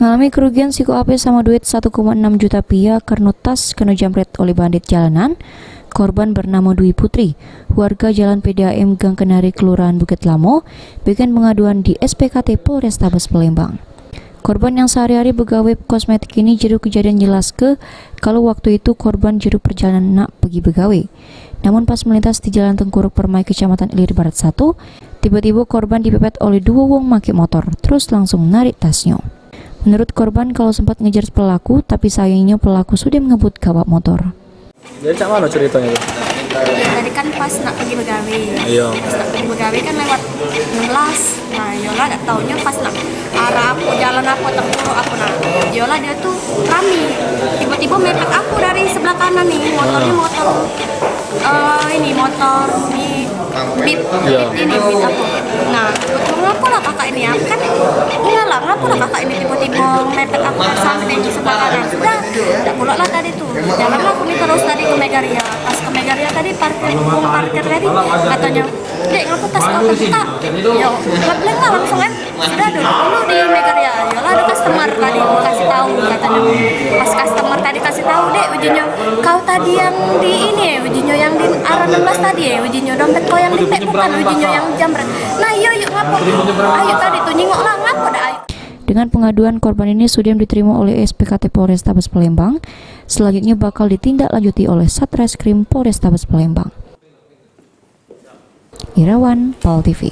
Mengalami kerugian siku AP sama duit 1,6 juta rupiah karena tas kena jambret oleh bandit jalanan. Korban bernama Dwi Putri, warga Jalan PDAM Gang Kenari, Kelurahan Bukit Lamo, bikin pengaduan di SPKT Polrestabes Palembang. Korban yang sehari-hari begawai kosmetik ini jeru kejadian jelas kalau waktu itu korban jeru perjalanan nak pergi begawai. Namun pas melintas di Jalan Tengkuruk Permai, Kecamatan Ilir Barat 1, tiba-tiba korban dipepet oleh dua wong make motor, terus langsung narik tasnya. Menurut korban, kalau sempat ngejar pelaku, tapi sayangnya pelaku sudah mengebut kawat motor. Jadi cak mana ceritanya? Ya, tadi kan pas nak pergi begawe. Iya. Pas nak pergi begawe kan lewat 16. Nah, Yola gak taunya pas nak arah aku jalan aku Tengkuruk aku nah. Yola dia tuh rame. Tiba-tiba mepet aku dari sebelah kanan nih. Motornya motor beat aku. Nah, ngapa lah kakak ini? Aku kan ngalah, ngapa lah kakak ini tiba-tiba mepet aku sampai di sebelah kanan. Sudah, tak pulak lah tadi tuh. Jalanlah aku nih terus tadi ke Megaria. Pas ke Megaria tadi parkir tadi katanya, "Dek, ngapa tas kau tak?" Yo, ngebleng lah langsung kan. Sudah dulu di Megaria. Yolah ada customer tadi kasih tahu katanya. Pas customer tadi kasih tahu, "Dek, ujinya kau tadi yang di ini, ujinya yang di arah 16 tadi ya, ujinya dompet kau yang dipek bukan ujinya yang jambret." Nah, yuk ngapa? Ayo tadi tuh nyingok lah ngapa dah ayo. Dengan pengaduan korban ini sudah diterima oleh SPKT Polrestabes Palembang. Selanjutnya bakal ditindaklanjuti oleh Satreskrim Polrestabes Palembang. Irawan, PAL TV.